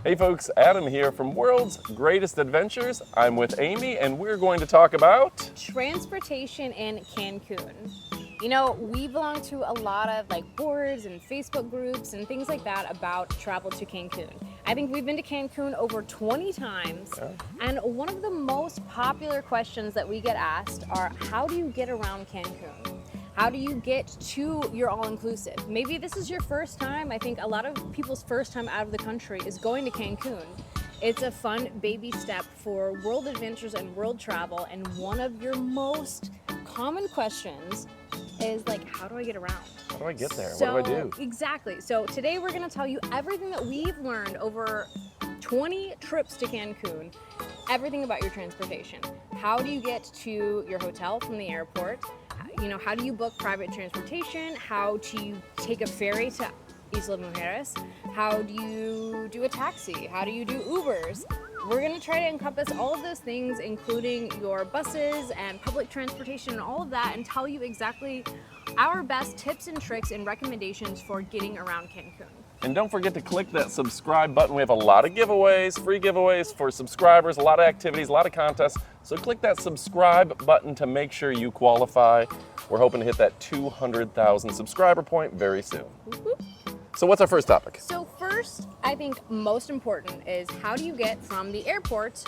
Hey folks, Adam here from World's Greatest Adventures. I'm with Amy and we're going to talk about transportation in Cancun. You know, we belong to a lot of boards and Facebook groups and things like that about travel to Cancun. I think we've been to Cancun over 20 times. Yeah. And one of the most popular questions that we get asked are, how do you get around Cancun? How do you get to your all-inclusive? Maybe this is your first time. I think a lot of people's first time out of the country is going to Cancun. It's a fun baby step for world adventures and world travel. And one of your most common questions is how do I get around? how do I get there? What do I do? Exactly. So today we're gonna tell you everything that we've learned over 20 trips to Cancun, everything about your transportation. How do you get to your hotel from the airport? You know, how do you book private transportation? How do you take a ferry to Isla Mujeres? How do you do a taxi? How do you do Ubers? We're gonna try to encompass all of those things, including your buses and public transportation and all of that, and tell you exactly our best tips and tricks and recommendations for getting around Cancun. And don't forget to click that subscribe button. We have a lot of giveaways, free giveaways for subscribers, a lot of activities, a lot of contests. So click that subscribe button to make sure you qualify. We're hoping to hit that 200,000 subscriber point very soon. So what's our first topic? So first, I think most important is how do you get from the airport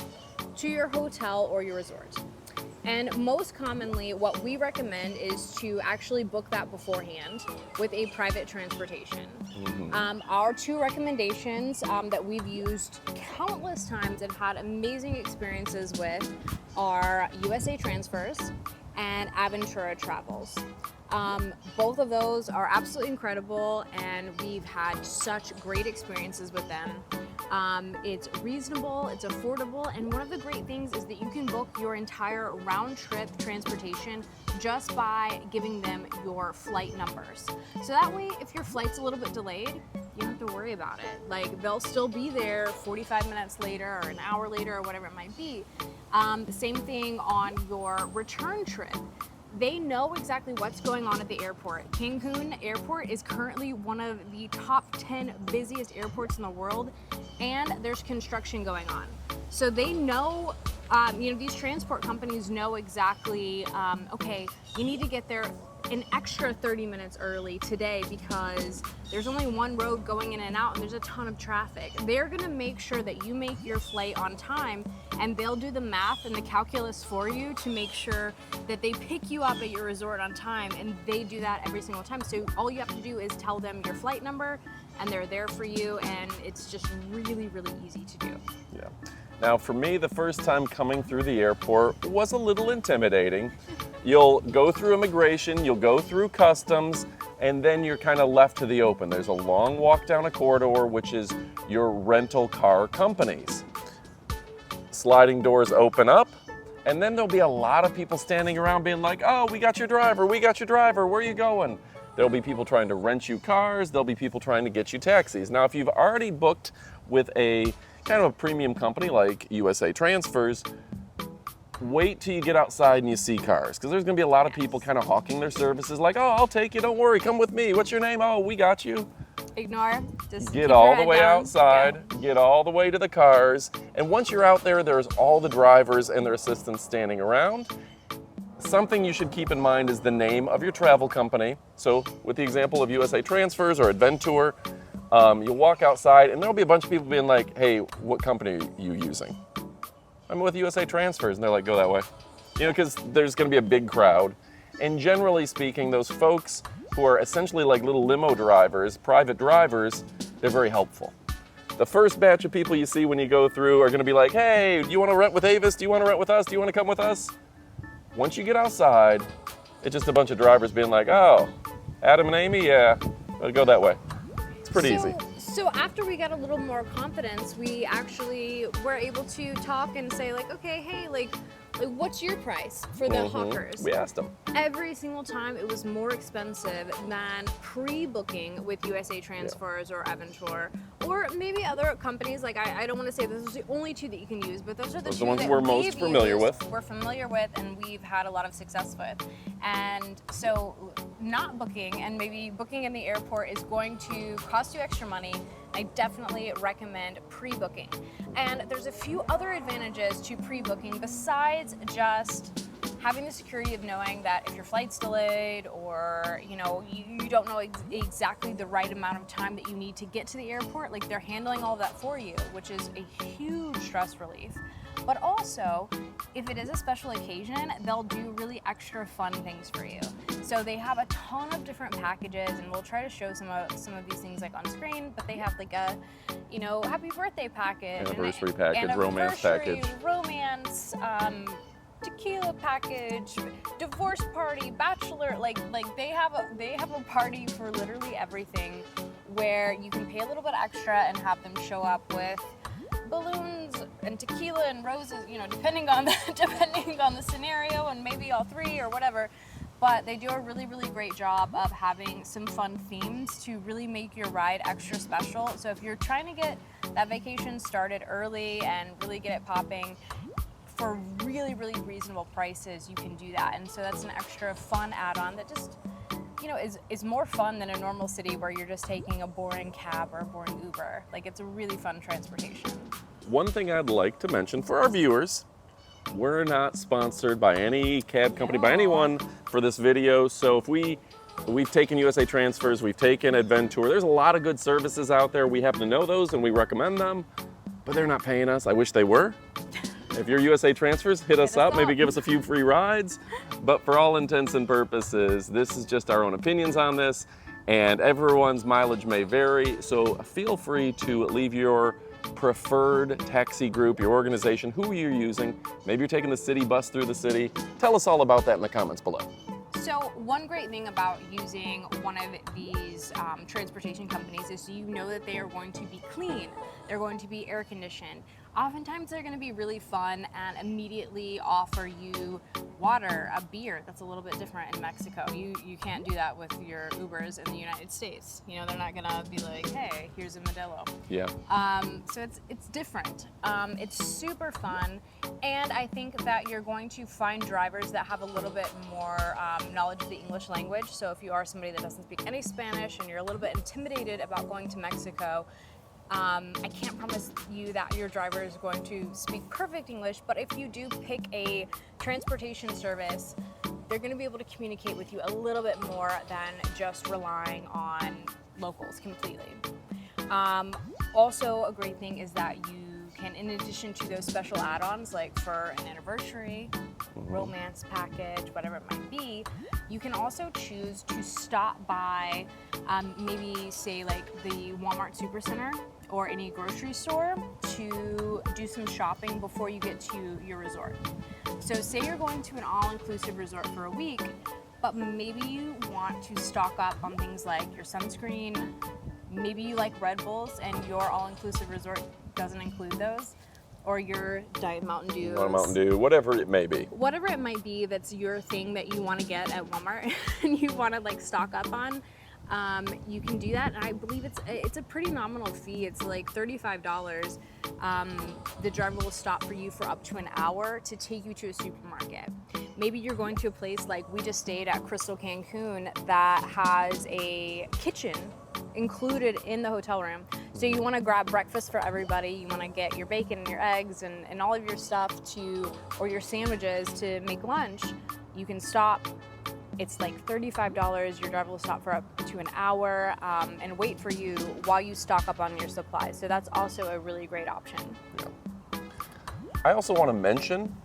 to your hotel or your resort? And most commonly, what we recommend is to actually book that beforehand with a private transportation. Our two recommendations that we've used countless times and had amazing experiences with are USA Transfers and Aventura Travels. Both of those are absolutely incredible and we've had such great experiences with them. It's reasonable, it's affordable, and one of the great things is that you can book your entire round-trip transportation just by giving them your flight numbers. So that way, if your flight's a little bit delayed, you don't have to worry about it. They'll still be there 45 minutes later or an hour later or whatever it might be. The same thing on your return trip. They know exactly what's going on at the airport. Cancun Airport is currently one of the top 10 busiest airports in the world, and there's construction going on. So they know, these transport companies know exactly, okay, you need to get there an extra 30 minutes early today because there's only one road going in and out and there's a ton of traffic. They're gonna make sure that you make your flight on time, and they'll do the math and the calculus for you to make sure that they pick you up at your resort on time, and they do that every single time. So all you have to do is tell them your flight number and they're there for you, and it's just really, really easy to do. Yeah. Now for me, the first time coming through the airport was a little intimidating. You'll go through immigration, you'll go through customs, and then you're kind of left to the open. There's a long walk down a corridor, which is your rental car companies. Sliding doors open up, and then there'll be a lot of people standing around being like, oh, we got your driver, where are you going? There'll be people trying to rent you cars, there'll be people trying to get you taxis. Now, if you've already booked with a kind of a premium company like USA Transfers, wait till you get outside and you see cars, because there's going to be a lot of people kind of hawking their services like, oh, I'll take you, don't worry, come with me, what's your name? Oh, we got you. Ignore, just get all the way outside, get all the way to the cars, and once you're out there, there's all the drivers and their assistants standing around. Something you should keep in mind is the name of your travel company. So with the example of USA Transfers or Adventure, you'll walk outside and there'll be a bunch of people being like, hey, what company are you using? I'm with USA Transfers, and they're like, go that way. Because there's gonna be a big crowd. And generally speaking, those folks who are essentially like little limo drivers, private drivers, they're very helpful. The first batch of people you see when you go through are gonna be like, hey, do you wanna rent with Avis? Do you wanna rent with us? Do you wanna come with us? Once you get outside, it's just a bunch of drivers being like, oh, Adam and Amy, yeah, I'll go that way. It's pretty easy. So after we got a little more confidence, we actually were able to talk and say okay, hey, what's your price for the hawkers? We asked them. Every single time it was more expensive than pre-booking with USA Transfers or Aventura, or maybe other companies. I don't want to say those are the only two that you can use, but those are the two ones that we're most familiar with. We're familiar with and we've had a lot of success with. And so not booking and maybe booking in the airport is going to cost you extra money. I definitely recommend pre-booking. And there's a few other advantages to pre-booking besides just having the security of knowing that if your flight's delayed or you don't know exactly the right amount of time that you need to get to the airport, like they're handling all of that for you, which is a huge stress relief. But also, if it is a special occasion, they'll do really extra fun things for you. So they have a ton of different packages, and we'll try to show some of these things like on screen, but they have like a, happy birthday package, Anniversary package, romance package. Romance, tequila package, divorce party, bachelor, like they have a party for literally everything, where you can pay a little bit extra and have them show up with balloons and tequila and roses, depending on the scenario, and maybe all three or whatever. But they do a really, really great job of having some fun themes to really make your ride extra special. So if you're trying to get that vacation started early and really get it popping for really, really reasonable prices, you can do that. And so that's an extra fun add-on that just, is more fun than a normal city where you're just taking a boring cab or a boring Uber. Like, it's a really fun transportation. One thing I'd like to mention for our viewers, we're not sponsored by any cab company, by anyone for this video. So if we've taken USA Transfers, we've taken Adventure, there's a lot of good services out there. We happen to know those and we recommend them, but they're not paying us. I wish they were. If you're USA Transfers, hit us up, maybe give us a few free rides. But for all intents and purposes, this is just our own opinions on this, and everyone's mileage may vary. So feel free to leave your preferred taxi group, your organization, who you're using. Maybe you're taking the city bus through the city. Tell us all about that in the comments below. So one great thing about using one of these transportation companies is that they are going to be clean. They're going to be air conditioned. Oftentimes they're going to be really fun and immediately offer you water, a beer. That's a little bit different in Mexico. You can't do that with your Ubers in the United States. They're not going to be like, hey, here's a Modelo. Yeah. So it's different. It's super fun, and I think that you're going to find drivers that have a little bit more knowledge of the English language. So if you are somebody that doesn't speak any Spanish and you're a little bit intimidated about going to Mexico, I can't promise you that your driver is going to speak perfect English, but if you do pick a transportation service, they're going to be able to communicate with you a little bit more than just relying on locals completely. Also, a great thing is that you can, in addition to those special add-ons, like for an anniversary, romance package, whatever it might be, you can also choose to stop by maybe say like the Walmart Supercenter or any grocery store to do some shopping before you get to your resort. So say you're going to an all-inclusive resort for a week, but maybe you want to stock up on things like your sunscreen, maybe you like Red Bulls and your all-inclusive resort doesn't include those, or your Diet Mountain Dew. Mountain Dew, whatever it may be. Whatever it might be that's your thing that you want to get at Walmart and you want to stock up on, you can do that. And I believe it's a pretty nominal fee. It's like $35. The driver will stop for you for up to an hour to take you to a supermarket. Maybe you're going to a place like we just stayed at Crystal Cancun that has a kitchen included in the hotel room. So you want to grab breakfast for everybody, you want to get your bacon and your eggs and all of your stuff or your sandwiches to make lunch, you can stop. It's like $35. Your driver will stop for up to an hour and wait for you while you stock up on your supplies. So that's also a really great option. Yeah. I also want to mention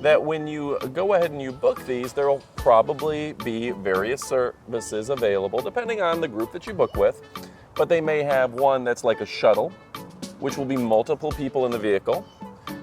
that when you go ahead and you book these, there will probably be various services available depending on the group that you book with. But they may have one that's like a shuttle, which will be multiple people in the vehicle.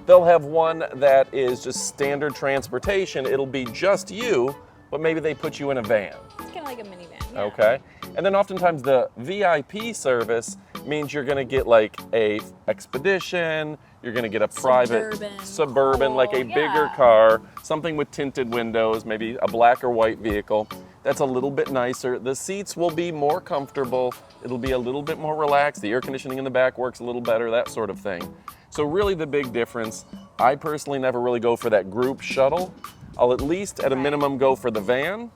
They'll have one that is just standard transportation. It'll be just you, but maybe they put you in a van. It's kind of like a minivan. Yeah. Okay. And then oftentimes the VIP service means you're going to get like a expedition, you're going to get a private suburban, like a bigger car, something with tinted windows, maybe a black or white vehicle. That's a little bit nicer. The seats will be more comfortable. It'll be a little bit more relaxed. The air conditioning in the back works a little better, that sort of thing. So really the big difference, I personally never really go for that group shuttle. I'll at least at a minimum go for the van.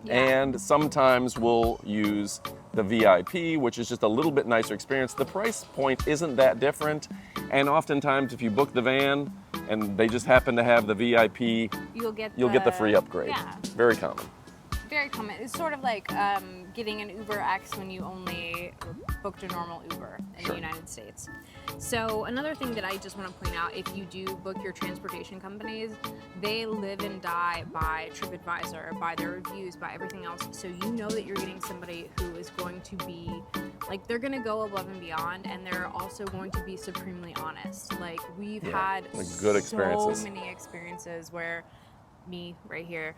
Yeah. And sometimes we'll use the VIP, which is just a little bit nicer experience. The price point isn't that different, and oftentimes if you book the van and they just happen to have the VIP, You'll get the free upgrade. Yeah. Very common. Very common. It's sort of like getting an Uber X when you only booked a normal Uber in Sure. the United States. So another thing that I just want to point out, if you do book your transportation companies, they live and die by TripAdvisor, by their reviews, by everything else. So you know that you're getting somebody who is going to be, like, they're going to go above and beyond, and they're also going to be supremely honest. Like, we've had good experiences. so many experiences where me right here,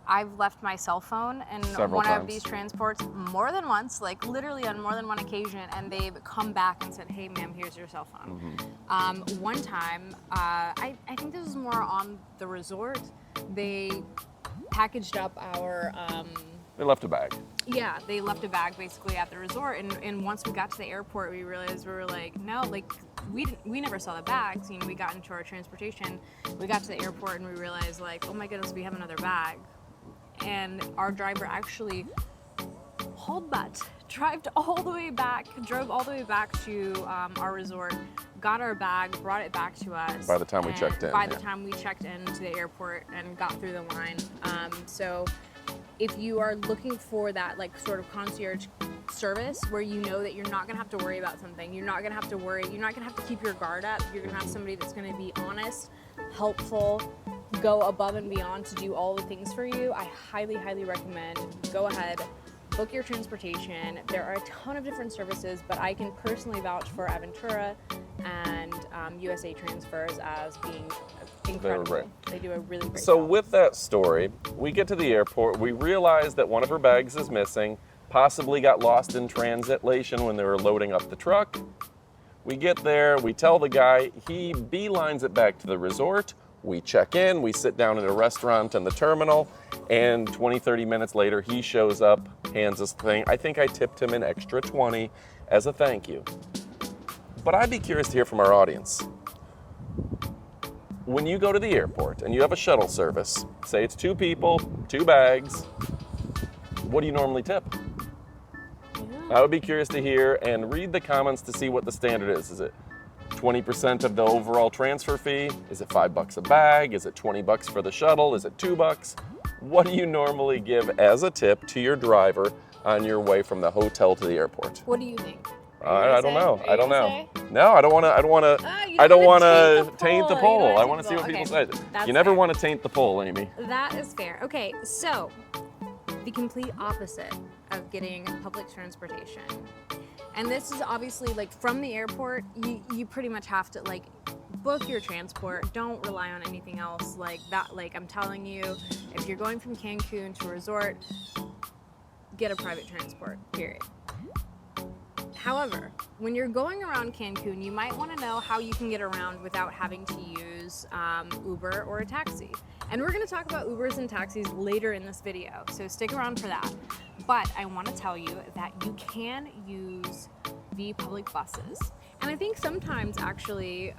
I've left my cell phone in Several one times. of these transports more than once, like literally on more than one occasion, and they've come back and said, hey ma'am, here's your cell phone. One time, I think this was more on the resort, they packaged up our They left a bag. yeah, they left a bag basically at the resort, and once we got to the airport, we realized, we were like, no, like, we never saw the bags. You know, we got into our transportation, we got to the airport, and we realized, like, oh my goodness, we have another bag. And our driver actually hauled butt, drove all the way back to our resort, got our bag, brought it back to us. By the time we and checked in, By the yeah. time we checked into the airport and got through the line. So if you are looking for that, like, sort of concierge service where you know that you're not gonna have to worry about something, you're not gonna have to keep your guard up, you're gonna have somebody that's gonna be honest, helpful, go above and beyond to do all the things for you, I highly, highly recommend go ahead, book your transportation. There are a ton of different services, but I can personally vouch for Aventura and USA Transfers as being incredible. great. They do a really great So job. with that story, we get to the airport, we realize that one of her bags is missing, possibly got lost in translation when they were loading up the truck. We get there, we tell the guy, he beelines it back to the resort. We check in, we sit down at a restaurant in the terminal, and 20, 30 minutes later, he shows up, hands us the thing. I think I tipped him an extra 20 as a thank you. But I'd be curious to hear from our audience. When you go to the airport and you have a shuttle service, say it's 2 people, 2 bags, what do you normally tip? I would be curious to hear and read the comments to see what the standard is. Is it 20% of the overall transfer fee? Is it $5 a bag? Is it 20 bucks for the shuttle? Is it $2? What do you normally give as a tip to your driver on your way from the hotel to the airport? What do you think? I don't know. I don't know. Say? No, I don't want to. I don't want to taint the poll. I want to see what people say. That's You never fair. want to taint the poll, Amy. That is fair. Okay, so the complete opposite of getting public transportation. And this is obviously, like, from the airport, you pretty much have to, like, book your transport. Don't rely on anything else like that. Like, I'm telling you, if you're going from Cancun to a resort, get a private transport, period. However, when you're going around Cancun, you might want to know how you can get around without having to use Uber or a taxi. And we're going to talk about Ubers and taxis later in this video, so stick around for that. But I want to tell you that you can use the public buses. And I think sometimes, actually,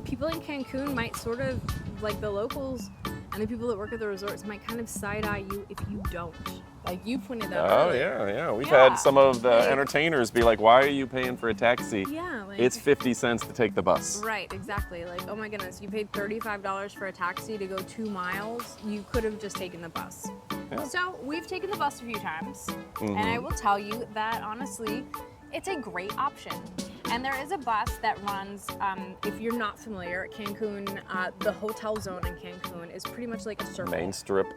people in Cancun might sort of, like the locals and the people that work at the resorts, might kind of side-eye you if you don't. Like you pointed out Oh, earlier. yeah. We've Yeah, had some of the like- entertainers be like, why are you paying for a taxi? Yeah, like, It's 50 cents to take the bus. right, exactly. Like, oh my goodness, you paid $35 for a taxi to go 2 miles. You could have just taken the bus. Yeah. So we've taken the bus a few times, Mhm. and I will tell you that honestly, it's a great option. And there is a bus that runs, if you're not familiar, Cancun, the hotel zone in Cancun is pretty much like a circle. Main strip.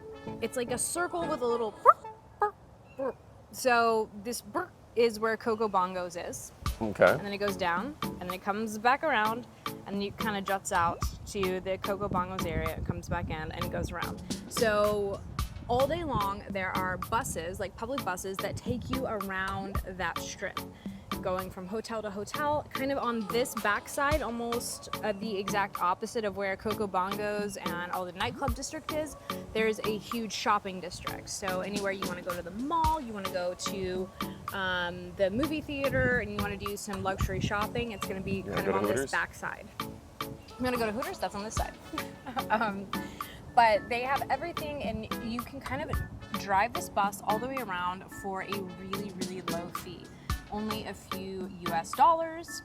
It's like a circle with a little so this is where Coco Bongos is. Okay. And then it goes down, and then it comes back around, and it kind of juts out to the Coco Bongos area. It comes back in and goes around. So all day long, there are buses, like public buses, that take you around that strip, going from hotel to hotel, kind of on this backside, almost the exact opposite of where Coco Bongos and all the nightclub district is. There's a huge shopping district. So anywhere you want to go to the mall, you want to go to the movie theater, and you want to do some luxury shopping, it's going to be kind of on this backside. You want to go to Hooters? That's on this side. But they have everything, and you can kind of drive this bus all the way around for a really, really low fee, only a few US dollars.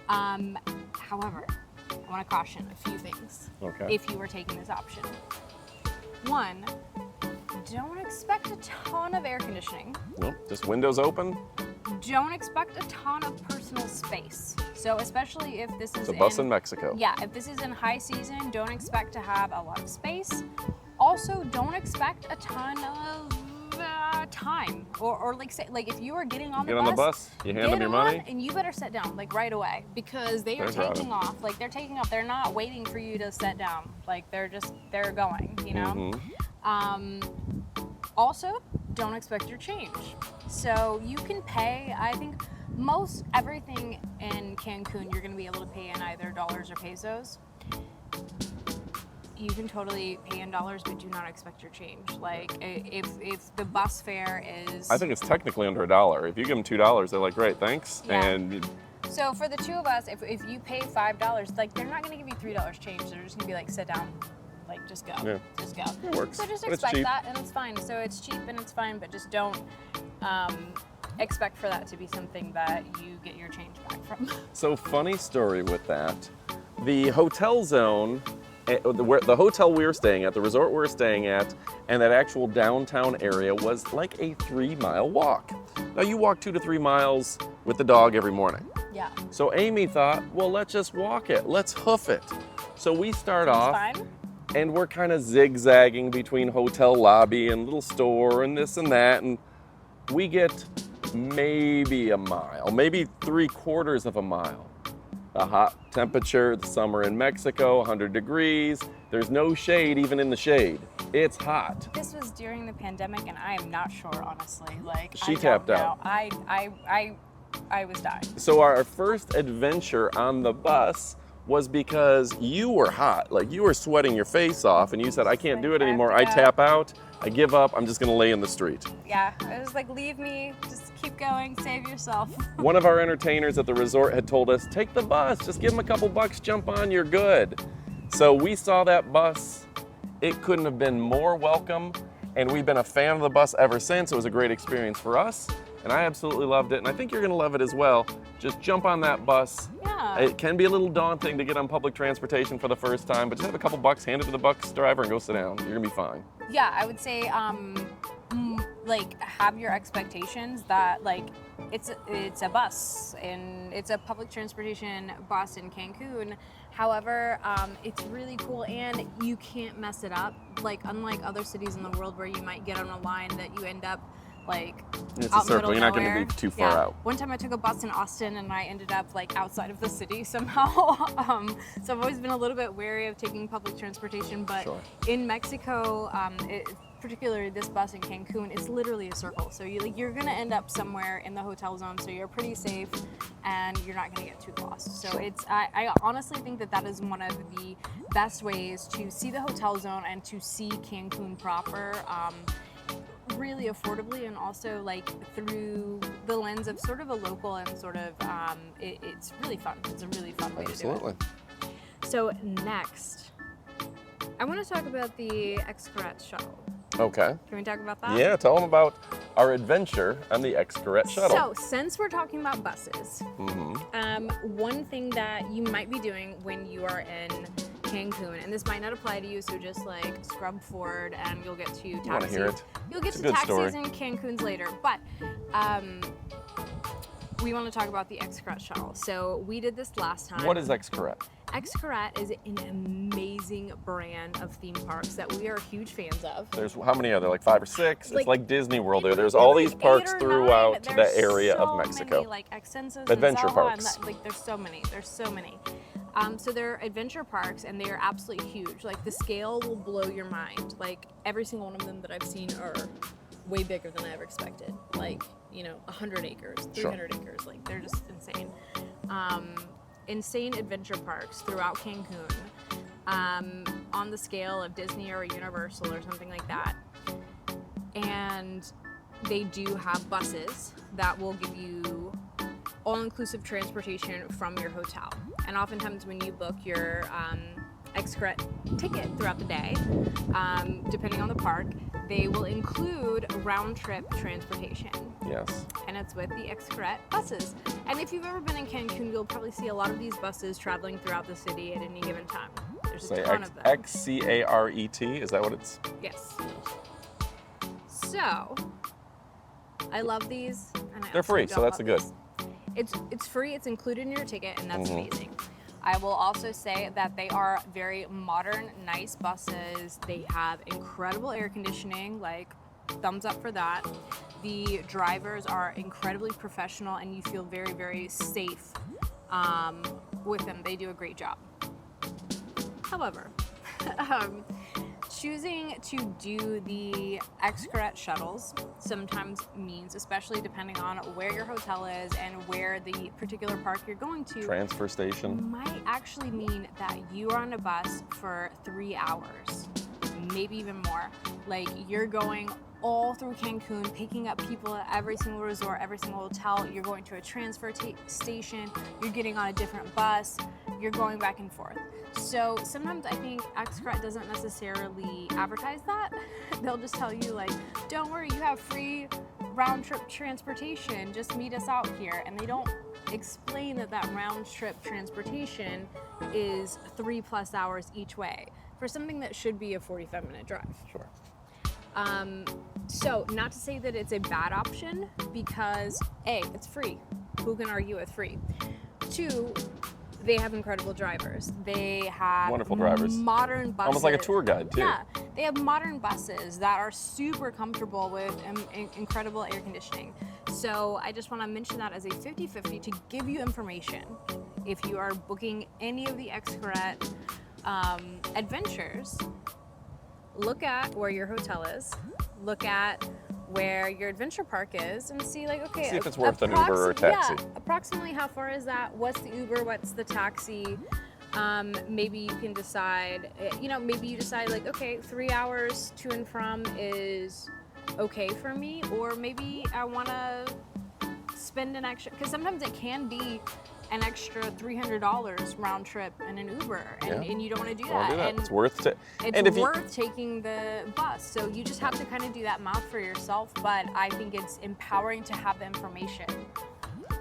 However, I want to caution a few things if you were taking this option. One, don't expect a ton of air conditioning. Nope, just windows open. Don't expect a ton of personal space. So especially if this is a bus in Mexico. Yeah, if this is in high season, don't expect to have a lot of space. Also, don't expect a ton of time, or like say, like if you are getting on the bus, you hand them your money, and you better sit down like right away because they are taking off. Like they're taking off. They're not waiting for you to sit down. Like they're going. You know. Also, don't expect your change. So you can pay. I think most everything in Cancun you're going to be able to pay in either dollars or pesos. You can totally pay in dollars, but do not expect your change. Like, if the bus fare is... I think it's technically under $1. If you give them $2, they're like, great, thanks. Yeah. And so for the two of us, if you pay $5, like, they're not going to give you $3 change. They're just going to be like, sit down, like, just go. Yeah. Just go. It works. So just But expect that, and it's fine. So it's cheap and it's fine, but just don't expect for that to be something that you get your change back from. So funny story with that. The hotel zone... the hotel we were staying at, the resort we were staying at, and that actual downtown area was like a 3-mile walk. Now you walk 2 to 3 miles with the dog every morning. Yeah. So Amy thought, well, let's just walk it. Let's hoof it. So we start off, and we're kind of zigzagging between hotel lobby and little store and this and that, and we get maybe a mile, maybe 3/4 of a mile. A hot temperature, the summer in Mexico, 100 degrees. There's no shade even in the shade. It's hot. This was during the pandemic, and I am not sure, honestly. Like, she tapped out. I was dying. So our first adventure on the bus was because you were hot. Like, you were sweating your face off, and you said, I can't do it anymore. I tap out. I give up. I'm just going to lay in the street. Yeah, I was like, leave me. Just keep going. Save yourself. One of our entertainers at the resort had told us, take the bus. Just give them a couple bucks. Jump on. You're good. So we saw that bus. It couldn't have been more welcome. And we've been a fan of the bus ever since. It was a great experience for us. And I absolutely loved it. And I think you're going to love it as well. Just jump on that bus. Yeah. It can be a little daunting to get on public transportation for the first time, but just have a couple bucks, hand it to the bus driver, and go sit down. You're going to be fine. Yeah, I would say, like, have your expectations that, like, it's a bus, and it's a public transportation bus in Cancun. However, it's really cool, and you can't mess it up. Like, unlike other cities in the world where you might get on a line that you end up like it's out a circle. You're not going to be too far out. One time I took a bus in Austin and I ended up like outside of the city somehow. So I've always been a little bit wary of taking public transportation, but in Mexico, particularly this bus in Cancun, it's literally a circle. So you're going to end up somewhere in the hotel zone, so you're pretty safe and you're not going to get too lost. So I honestly think that is one of the best ways to see the hotel zone and to see Cancun proper. Really affordably, and also like through the lens of sort of a local and sort of it's really fun. It's a really fun way to do it. So next, I want to talk about the Shuttle. Okay. Can we talk about that? Yeah, tell them about our adventure on the Shuttle. So since we're talking about buses, one thing that you might be doing when you are in Cancun, and this might not apply to you, so just like scrub forward and you'll get to taxis. You want to hear it? You'll get to taxis and Cancun's later, but we want to talk about the Shuttle. So we did this last time. What is Xcaret? Xcaret is an amazing brand of theme parks that we are huge fans of. There's how many are there? Like 5 or 6? It's like Disney World there. There's all these parks throughout the area of Mexico. Many, like Extensos adventure and parks. Like there's so many. So they're adventure parks and they are absolutely huge. Like the scale will blow your mind. Like every single one of them that I've seen are way bigger than I ever expected. Like, 100 acres, 300 acres. Like they're just insane. Insane adventure parks throughout Cancun, on the scale of Disney or Universal or something like that. And they do have buses that will give you all-inclusive transportation from your hotel. And oftentimes when you book your Excret ticket throughout the day, depending on the park, they will include round-trip transportation. Yes. And it's with the Excret buses. And if you've ever been in Cancun, you'll probably see a lot of these buses traveling throughout the city at any given time. There's a ton of them. Xcaret, is that what it's? Yes. So, I love these. And They're free, so that's a good. It's free, it's included in your ticket, and that's amazing. I will also say that they are very modern, nice buses. They have incredible air conditioning, like thumbs up for that. The drivers are incredibly professional, and you feel very, very safe with them. They do a great job. However, choosing to do the Excret shuttles sometimes means, especially depending on where your hotel is and where the particular park you're going to, Transfer station. might actually mean that you are on a bus for 3 hours, maybe even more. Like, you're going all through Cancun, picking up people at every single resort, every single hotel. You're going to a transfer station, you're getting on a different bus, you're going back and forth. So sometimes I think Excret doesn't necessarily advertise that. They'll just tell you, like, don't worry, you have free round-trip transportation, just meet us out here. And they don't explain that that round-trip transportation is 3+ hours each way for something that should be a 45-minute drive. Sure. So not to say that it's a bad option, because A, it's free. Who can argue with free? 2, they have incredible drivers. They have Wonderful drivers. Modern buses. Almost like a tour guide, too. Yeah, they have modern buses that are super comfortable with incredible air conditioning. So I just want to mention that as a 50-50 to give you information. If you are booking any of the Excret adventures, look at where your hotel is, look at where your adventure park is, and see, like, okay, see if it's worth an Uber or a taxi. Yeah, approximately how far is that? What's the Uber? What's the taxi? Maybe you can decide, maybe you decide, like, okay, 3 hours to and from is okay for me, or maybe I want to spend an extra, because sometimes it can be an extra $300 round trip in an Uber, and you don't want to do that. And it's worth it. It's worth taking the bus. So you just have to kind of do that math for yourself. But I think it's empowering to have the information.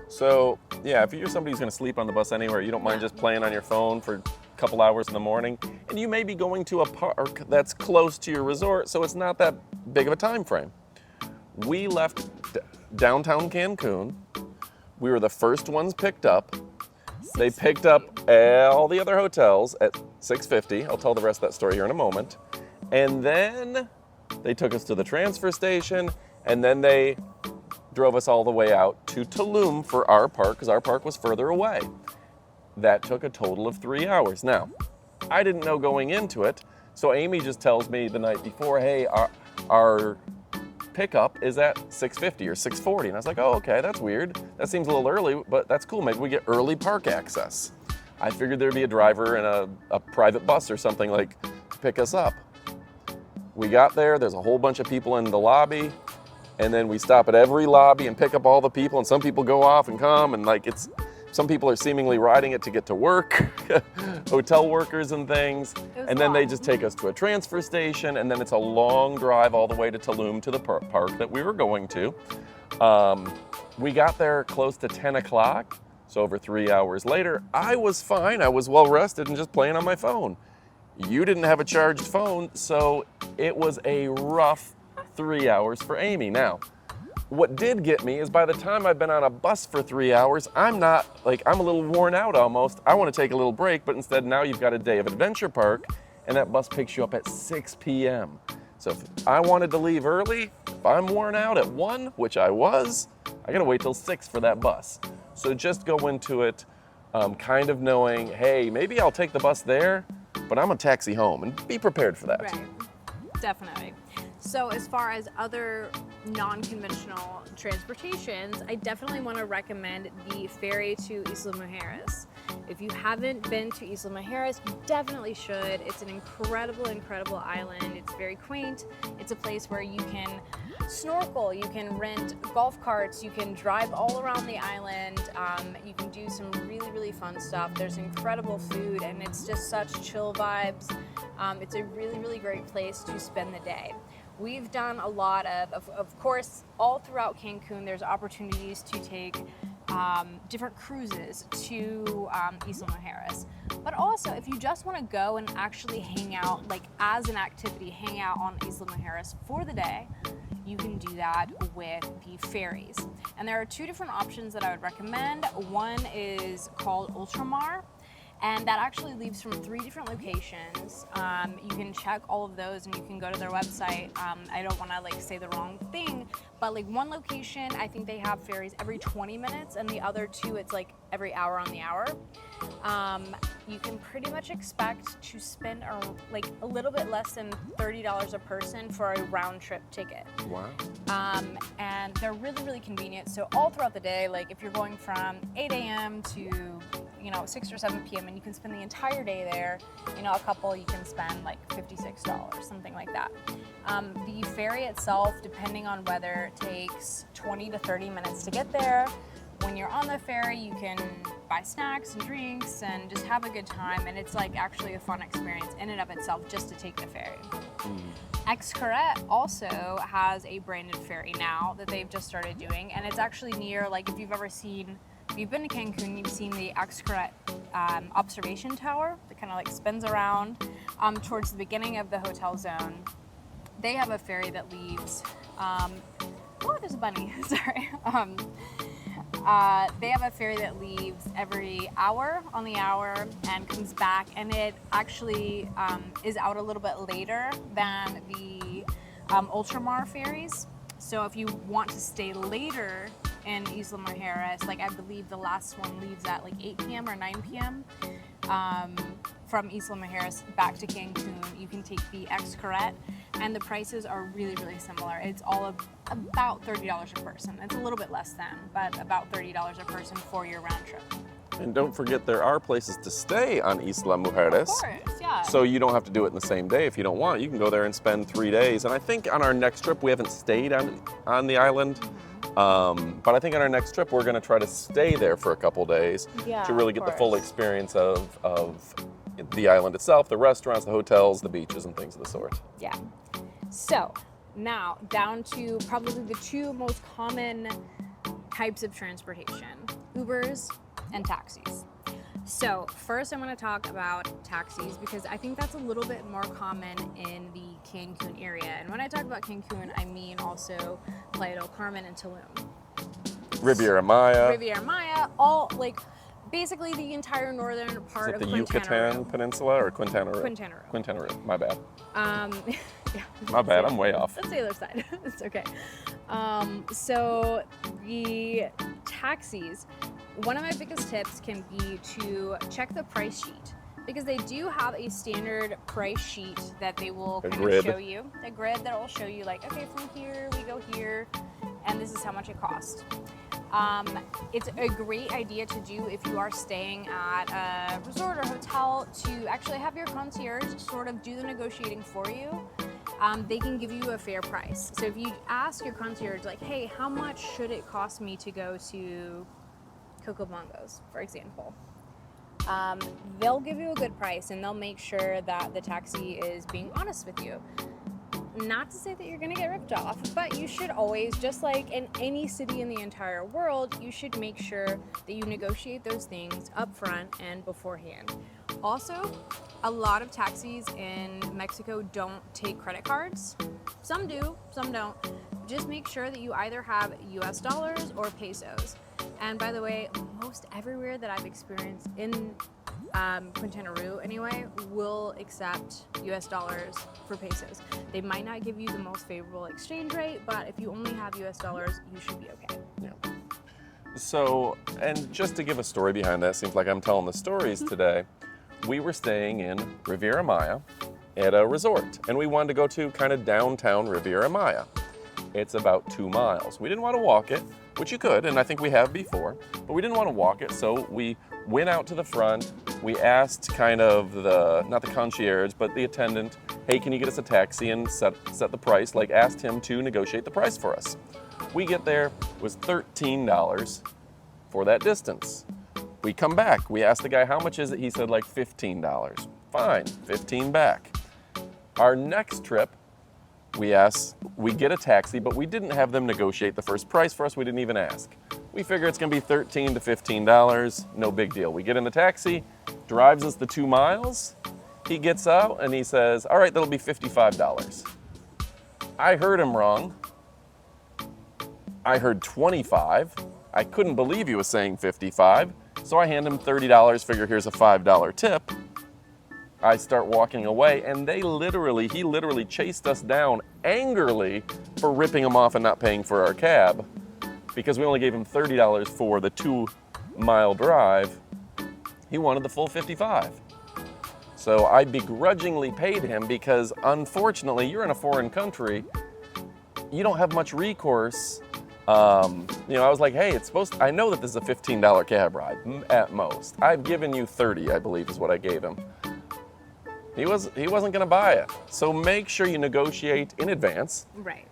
So yeah, if you're somebody who's going to sleep on the bus anywhere, you don't mind just playing on your phone for a couple hours in the morning, and you may be going to a park that's close to your resort, so it's not that big of a time frame. We left downtown Cancun. We were the first ones picked up. They picked up all the other hotels at 6:50. I'll tell the rest of that story here in a moment. And then they took us to the transfer station, and then they drove us all the way out to Tulum for our park, because our park was further away. That took a total of 3 hours. Now, I didn't know going into it, so Amy just tells me the night before, hey, our pickup is at 6:50 or 6:40, and I was like, oh, okay, that's weird. That seems a little early, but that's cool. Maybe we get early park access. I figured there'd be a driver and a private bus or something, like, to pick us up. We got there, there's a whole bunch of people in the lobby, and then we stop at every lobby and pick up all the people, and some people go off and come, and some people are seemingly riding it to get to work, hotel workers and things. And then they just take us to a transfer station, and then it's a long drive all the way to Tulum, to the park that we were going to. We got there close to 10 o'clock, so over 3 hours later. I was fine, I was well rested and just playing on my phone. You didn't have a charged phone, so it was a rough 3 hours for Amy. Now, what did get me is by the time I've been on a bus for 3 hours, I'm a little worn out almost. I want to take a little break, but instead now you've got a day of adventure park, and that bus picks you up at 6 p.m. So if I wanted to leave early, if I'm worn out at 1, which I was, I gotta wait till 6 for that bus. So just go into it kind of knowing, hey, maybe I'll take the bus there, but I'm a taxi home, and be prepared for that. Right, definitely. So as far as other non-conventional transportations, I definitely want to recommend the ferry to Isla Mujeres. If you haven't been to Isla Mujeres, you definitely should. It's an incredible, incredible island. It's very quaint. It's a place where you can snorkel, you can rent golf carts, you can drive all around the island. You can do some really, really fun stuff. There's incredible food, and it's just such chill vibes. It's a really, really great place to spend the day. We've done a lot of course, all throughout Cancun, there's opportunities to take different cruises to Isla Mujeres. But also, if you just want to go and actually hang out, like as an activity, hang out on Isla Mujeres for the day, you can do that with the ferries. And there are two different options that I would recommend. One is called Ultramar, and that actually leaves from 3 different locations. You can check all of those, and you can go to their website. I don't want to like say the wrong thing, but like one location, I think they have ferries every 20 minutes, and the other 2, it's like every hour on the hour. You can pretty much expect to spend like a little bit less than $30 a person for a round trip ticket. Wow. And they're really, really convenient. So all throughout the day, like if you're going from 8 a.m. to 6 or 7 p.m. and you can spend the entire day there, a couple you can spend like $56, something like that. The ferry itself, depending on weather, takes 20 to 30 minutes to get there. When you're on the ferry, you can buy snacks and drinks and just have a good time, and it's like actually a fun experience in and of itself just to take the ferry. Xcaret also has a branded ferry now that they've just started doing, and it's actually near, like if you've been to Cancun, you've seen the Xcaret observation tower that kind of like spins around towards the beginning of the hotel zone. They have a ferry that leaves, there's a bunny, sorry. They have a ferry that leaves every hour on the hour and comes back, and it actually is out a little bit later than the Ultramar ferries. So if you want to stay later in Isla Mujeres, like I believe the last one leaves at like 8 p.m. or 9 p.m. From Isla Mujeres back to Cancun, you can take the Xcaret, and the prices are really, really similar. It's all about $30 a person. It's a little bit less than, but about $30 a person for your round trip. And don't forget, there are places to stay on Isla Mujeres. Of course, yeah. So you don't have to do it in the same day if you don't want. You can go there and spend 3 days. And I think on our next trip, we haven't stayed on the island. But I think on our next trip, we're going to try to stay there for a couple days to really get the full experience of the island itself, the restaurants, the hotels, the beaches, and things of the sort. Yeah. So now down to probably the 2 most common types of transportation: Ubers and taxis. So first I'm going to talk about taxis because I think that's a little bit more common in the Cancun area. And when I talk about Cancun, I mean also Playa del Carmen and Tulum. Riviera Maya, all like basically the entire northern part of the Quintana Yucatan Roo. Peninsula or Quintana Roo? Quintana Roo, my bad. Yeah. My bad, I'm way off. That's the other side. It's okay. So the taxis, one of my biggest tips can be to check the price sheet, because they do have a standard price sheet that they will kind of show you. A grid that will show you like, okay, from here we go here, and this is how much it costs. It's a great idea to do if you are staying at a resort or hotel, to actually have your concierge sort of do the negotiating for you. They can give you a fair price. So if you ask your concierge like, hey, how much should it cost me to go to Coco Bongos, for example? They'll give you a good price, and they'll make sure that the taxi is being honest with you. Not to say that you're gonna get ripped off, but you should always, just like in any city in the entire world, you should make sure that you negotiate those things up front and beforehand. Also, a lot of taxis in Mexico don't take credit cards. Some do, some don't. Just make sure that you either have US dollars or pesos. And by the way, most everywhere that I've experienced in Quintana Roo anyway will accept US dollars for pesos. They might not give you the most favorable exchange rate, but if you only have US dollars, you should be okay. Yeah. So, and just to give a story behind that, seems like I'm telling the stories today. We were staying in Riviera Maya at a resort, and we wanted to go to kind of downtown Riviera Maya. It's about 2 miles. We didn't want to walk it, which you could, and I think we have before, but we didn't want to walk it, so we went out to the front. We asked kind of not the concierge, but the attendant, hey, can you get us a taxi and set the price? Like, asked him to negotiate the price for us. We get there, it was $13 for that distance. We come back. We asked the guy, how much is it? He said like $15. Fine, 15 back. Our next trip, we get a taxi, but we didn't have them negotiate the first price for us. We didn't even ask. We figure it's gonna be $13 to $15, no big deal. We get in the taxi, drives us the 2 miles. He gets out and he says, all right, that'll be $55. I heard him wrong. I heard 25. I couldn't believe he was saying 55. So I hand him $30, figure here's a $5 tip. I start walking away and he literally chased us down angrily for ripping him off and not paying for our cab because we only gave him $30 for the 2-mile drive. He wanted the full 55. So I begrudgingly paid him because unfortunately you're in a foreign country, you don't have much recourse. I was like, hey, I know that this is a $15 cab ride at most. I've given you 30, I believe is what I gave him. He wasn't gonna buy it. So make sure you negotiate in advance. Right.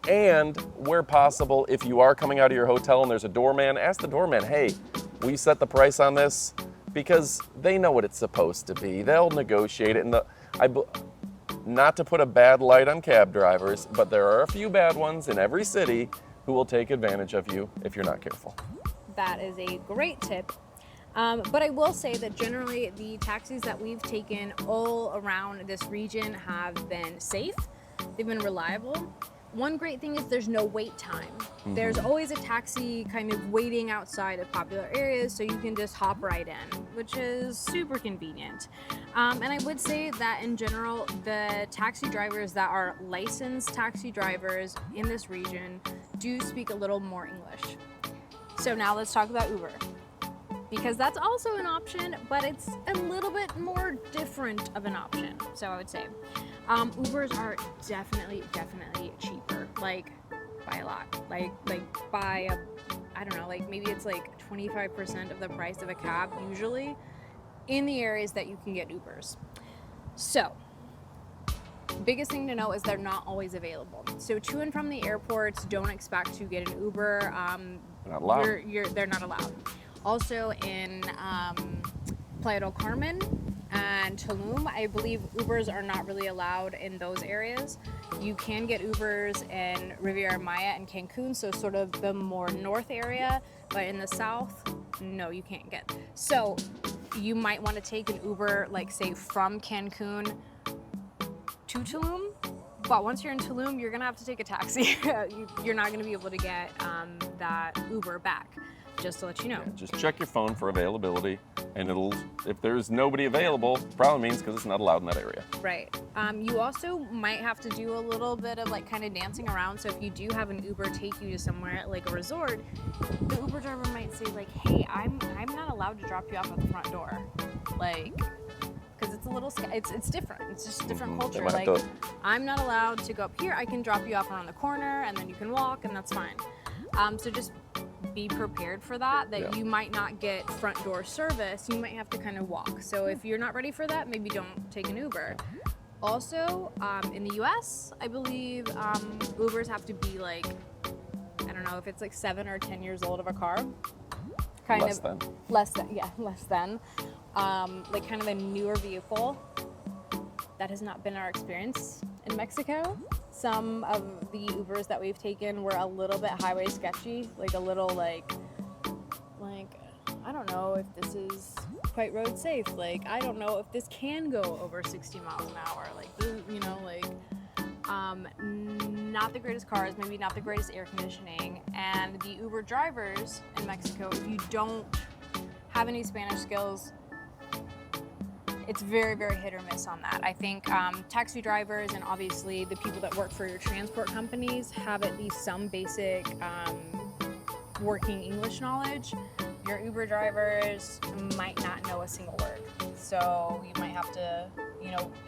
And where possible, if you are coming out of your hotel and there's a doorman, ask the doorman, hey, will you set the price on this? Because they know what it's supposed to be. They'll negotiate it. Not to put a bad light on cab drivers, but there are a few bad ones in every city who will take advantage of you if you're not careful. That is a great tip. But I will say that generally the taxis that we've taken all around this region have been safe. They've been reliable. One great thing is there's no wait time. Mm-hmm. There's always a taxi kind of waiting outside of popular areas, so you can just hop right in, which is super convenient. And I would say that in general, the taxi drivers that are licensed taxi drivers in this region do speak a little more English. So now let's talk about Uber, because that's also an option, but it's a little bit more different of an option. So I would say Ubers are definitely cheaper, like by a lot, like by I don't know, like maybe it's like 25% of the price of a cab usually in the areas that you can get Ubers. So biggest thing to know is they're not always available. So to and from the airports, don't expect to get an Uber. Not allowed. They're not allowed. Also in Playa del Carmen and Tulum, I believe Ubers are not really allowed in those areas. You can get Ubers in Riviera Maya and Cancun, so sort of the more north area, but in the south, no, you can't get. So you might want to take an Uber, like say from Cancun to Tulum, but once you're in Tulum, you're gonna have to take a taxi. You're not gonna be able to get that Uber back. Just to let you know. Yeah, just check your phone for availability, and if there's nobody available, probably means because it's not allowed in that area. Right. You also might have to do a little bit of like kind of dancing around. So if you do have an Uber take you to somewhere like a resort, the Uber driver might say like, hey, I'm not allowed to drop you off at the front door. Like, because it's a little, it's different. It's just a different culture. Like, I'm not allowed to go up here. I can drop you off around the corner and then you can walk and that's fine. So just be prepared for that you might not get front door service. You might have to kind of walk. So if you're not ready for that, maybe don't take an Uber. Also, in the US, I believe Ubers have to be like, I don't know if it's like 7 or 10 years old of a car. Less than. Like kind of a newer vehicle. That has not been our experience in Mexico. Some of the Ubers that we've taken were a little bit highway sketchy, like a little like I don't know if this is quite road safe. Like I don't know if this can go over 60 miles an hour. Like not the greatest cars, maybe not the greatest air conditioning. And the Uber drivers in Mexico, if you don't have any Spanish skills, it's very, very hit or miss on that. I think taxi drivers and obviously the people that work for your transport companies have at least some basic working English knowledge. Your Uber drivers might not know a single word. So you might have to,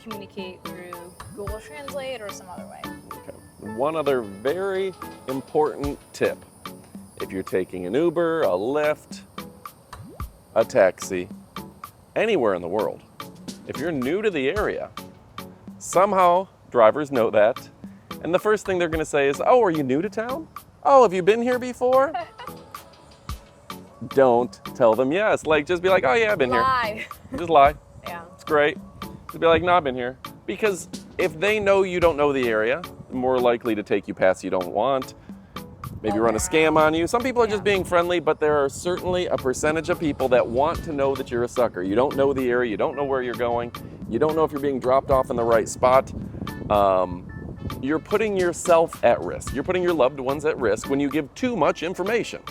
communicate through Google Translate or some other way. Okay. One other very important tip. If you're taking an Uber, a Lyft, a taxi, anywhere in the world, if you're new to the area, somehow drivers know that, and the first thing they're going to say is, oh, are you new to town? Oh, have you been here before? don't tell them yes. Like, just be like, oh yeah, I've been here. Lie. Just lie. Yeah. It's great. Just be like, no, I've been here. Because if they know you don't know the area, they're more likely to take you past you don't want. Maybe run a scam on you. Some people are just being friendly, but there are certainly a percentage of people that want to know that you're a sucker. You don't know the area, you don't know where you're going, you don't know if you're being dropped off in the right spot. You're putting yourself at risk. You're putting your loved ones at risk when you give too much information.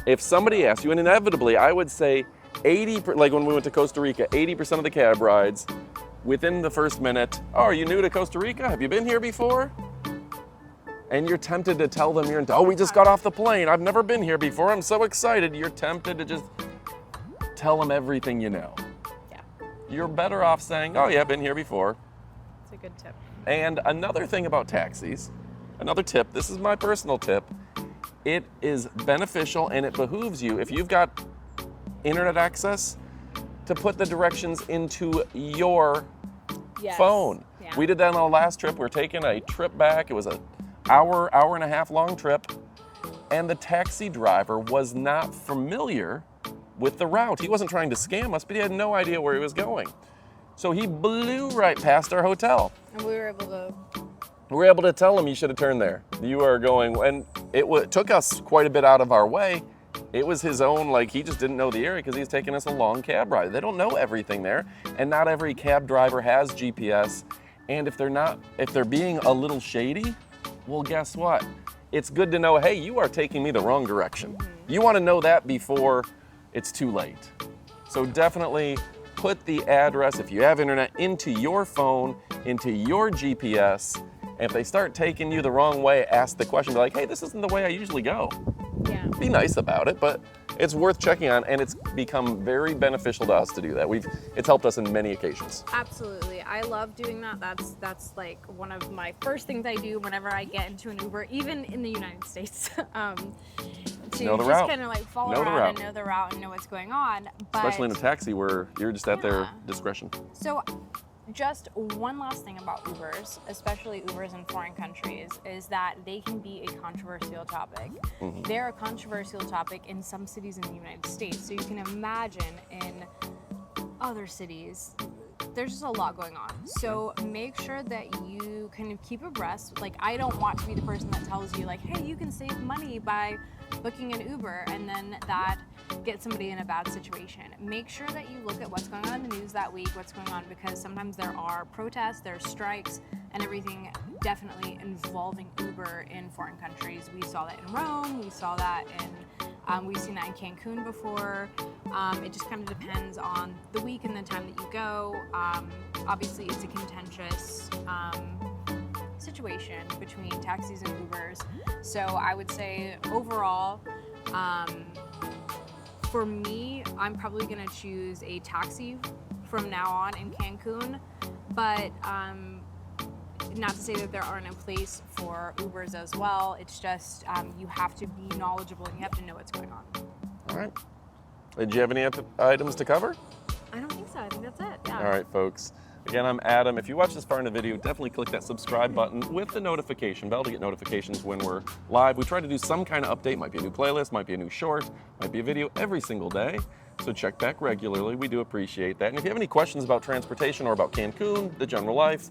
If somebody asks you, and inevitably I would say 80%, like when we went to Costa Rica, 80% of the cab rides, within the first minute, oh, are you new to Costa Rica? Have you been here before? And you're tempted to tell them oh, we just got off the plane. I've never been here before. I'm so excited. You're tempted to just tell them everything you know. Yeah. You're better off saying, oh yeah, I've been here before. It's a good tip. And another thing about taxis, another tip, this is my personal tip, it is beneficial and it behooves you, if you've got internet access, to put the directions into your phone. Yeah. We did that on our last trip. We were taking a trip back. It was an hour and a half long trip, and the taxi driver was not familiar with the route. He wasn't trying to scam us, but he had no idea where he was going. So he blew right past our hotel. And we were able to tell him, you should have turned there. You are going, and it took us quite a bit out of our way. It was his own, like, he just didn't know the area because he's taking us a long cab ride. They don't know everything there, and not every cab driver has GPS. And if they're being a little shady, well, guess what? It's good to know, hey, you are taking me the wrong direction. You want to know that before it's too late. So definitely put the address, if you have internet, into your phone, into your GPS. And if they start taking you the wrong way, ask the question, be like, hey, this isn't the way I usually go. Yeah. Be nice about it, but it's worth checking on, and it's become very beneficial to us to do that. It's helped us in many occasions. Absolutely. I love doing that. That's like one of my first things I do whenever I get into an Uber, even in the United States. To know the just route. kind of like follow Know the around route. and know the route and know what's going on. But Especially in a taxi where you're just at their discretion. So just one last thing about Ubers, especially Ubers in foreign countries, is that they can be a controversial topic. They're a controversial topic in some cities in the United States. So you can imagine in other cities, there's just a lot going on. So make sure that you kind of keep abreast. Like, I don't want to be the person that tells you like, hey, you can save money by booking an Uber, and then that gets somebody in a bad situation. Make sure that you look at what's going on in the news that week, what's going on, because sometimes there are protests, there's strikes, and everything definitely involving Uber in foreign countries. We saw that in Rome, we saw that we've seen that in Cancun before. It just kind of depends on the week and the time that you go. Obviously, it's a contentious situation between taxis and Ubers. So I would say overall, for me, I'm probably gonna choose a taxi from now on in Cancun, but not to say that there aren't a place for Ubers as well. It's just you have to be knowledgeable and you have to know what's going on. All right. Did you have any items to cover? I don't think so. I think that's it. Yeah. All right, folks. Again, I'm Adam. If you watch this far in the video, definitely click that subscribe button with the notification bell to get notifications when we're live. We try to do some kind of update. Might be a new playlist, might be a new short, might be a video every single day. So check back regularly. We do appreciate that. And if you have any questions about transportation or about Cancun, the general life,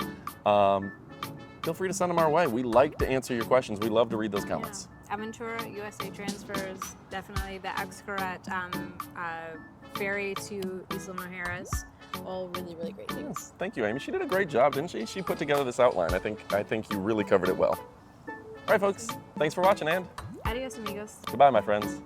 feel free to send them our way. We like to answer your questions. We love to read those comments. Yeah. Aventura, USA transfers, definitely the Xcaret, Ferry to Isla Mujeres. All really, really great things. Yes. Thank you, Amy. She did a great job, didn't she? She put together this outline. I think you really covered it well. All right, folks. Thanks for watching, and Adios, amigos. goodbye, my friends.